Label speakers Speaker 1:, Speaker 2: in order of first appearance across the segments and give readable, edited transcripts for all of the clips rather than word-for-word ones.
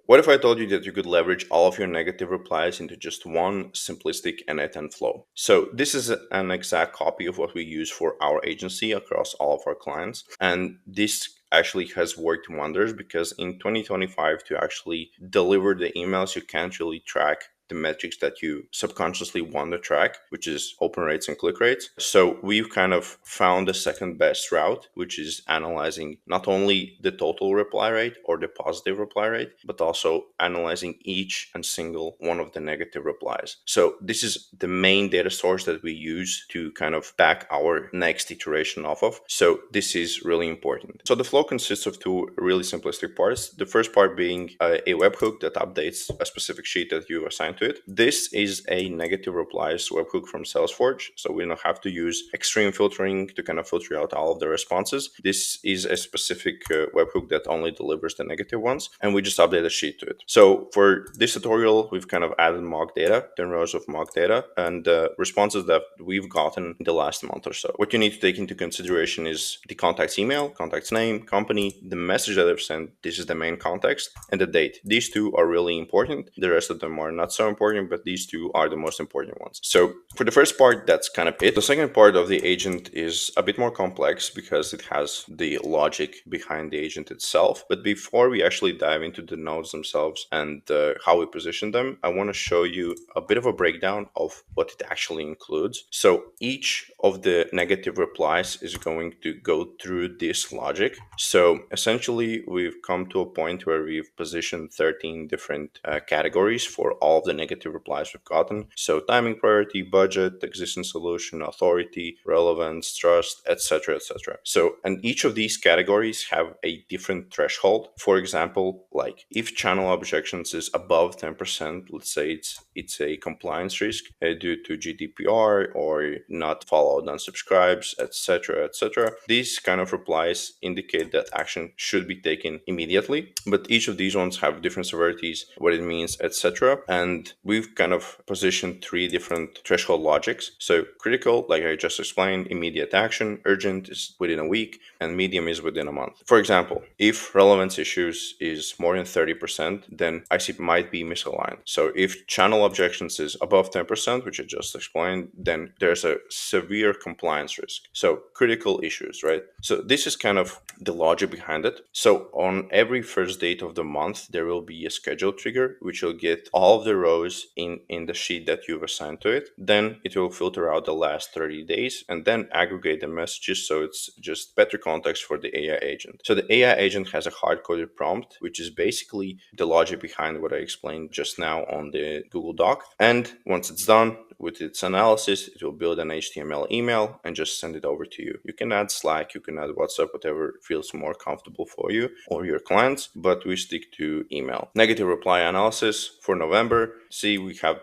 Speaker 1: what if I told you that you could leverage all of your negative replies into just one simplistic N8N flow? So this is an exact copy of what we use for our agency across all of our clients. And this actually has worked wonders because in 2025, to actually deliver the emails, you can't really track the metrics that you subconsciously want to track, which is open rates and click rates. So we've kind of found the second best route, which is analyzing not only the total reply rate or the positive reply rate, but also analyzing each and single one of the negative replies. So this is the main data source that we use to kind of back our next iteration off of. So this is really important. So the flow consists of two really simplistic parts. The first part being a webhook that updates a specific sheet that you assigned to it. This is a negative replies webhook from Salesforge. So we don't have to use extreme filtering to kind of filter out all of the responses. This is a specific webhook that only delivers the negative ones, and we just update a sheet to it. So for this tutorial, we've kind of added mock data, 10 rows of mock data, and responses that we've gotten in the last month or so. What you need to take into consideration is the contact's email, contact's name, company, the message that they've sent, this is the main context, and the date. These two are really important. The rest of them are not so important, but these two are the most important ones. So for the first part, that's kind of it. The second part of the agent is a bit more complex because it has the logic behind the agent itself. But before we actually dive into the nodes themselves and how we position them, I want to show you a bit of a breakdown of what it actually includes. So each of the negative replies is going to go through this logic. So essentially, we've come to a point where we've positioned 13 different categories for all of the negative replies we've gotten. So timing, priority, budget, existing solution, authority, relevance, trust, etc., etc. So, and each of these categories have a different threshold. For example, like if channel objections is above 10%, let's say it's a compliance risk due to GDPR or not followed unsubscribes, etc., etc. These kind of replies indicate that action should be taken immediately, but each of these ones have different severities, what it means, etc. And we've kind of positioned three different threshold logics. So critical, like I just explained, immediate action, urgent is within a week, and medium is within a month. For example, if relevance issues is more than 30%, then ICP might be misaligned. So if channel objections is above 10%, which I just explained, then there's a severe compliance risk. So critical issues, right? So this is kind of the logic behind it. So on every first date of the month, there will be a schedule trigger, which will get all of the rows in the sheet that you've assigned to it. Then it will filter out the last 30 days and then aggregate the messages. So it's just better context for the AI agent. So the AI agent has a hard-coded prompt, which is basically the logic behind what I explained just now on the Google Doc. And once it's done with its analysis, it will build an HTML email and just send it over to you. You can add Slack, you can add WhatsApp, whatever feels more comfortable for you or your clients, but we stick to email. Negative reply analysis for November. See, we have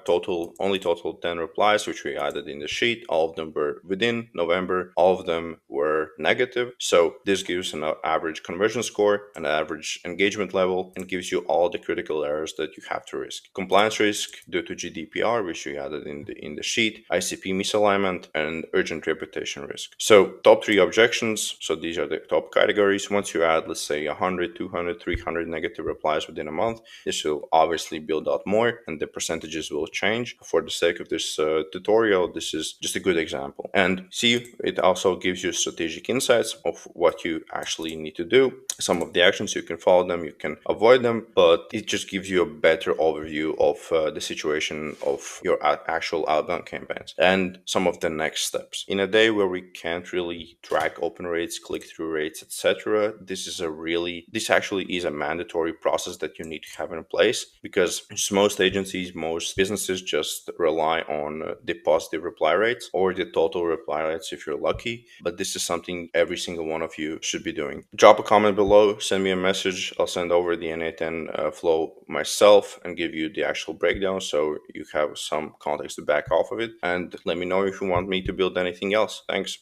Speaker 1: only total 10 replies, which we added in the sheet. All of them were within November. All of them were negative. So this gives an average conversion score, an average engagement level, and gives you all the critical errors that you have to risk. Compliance risk due to GDPR, which we added in the sheet, ICP misalignment, and urgent reputation risk. So top three objections. So these are the top categories. Once you add, let's say 100, 200, 300 negative replies within a month, this will obviously build out more and the percentages will change. For the sake of this tutorial, this is just a good example. And see, it also gives you strategic insights of what you actually need to do. Some of the actions, you can follow them, you can avoid them, but it just gives you a better overview of the situation of your actual outbound campaigns and some of the next steps. In a day where we can't really track open rates, click-through rates, etc., this actually is a mandatory process that you need to have in place, because most agencies, most businesses just rely on the positive reply rates or the total reply rates if you're lucky. But this is something every single one of you should be doing. Drop a comment below, send me a message. I'll send over the N8N flow myself and give you the actual breakdown so you have some context to back off of it. And let me know if you want me to build anything else. Thanks.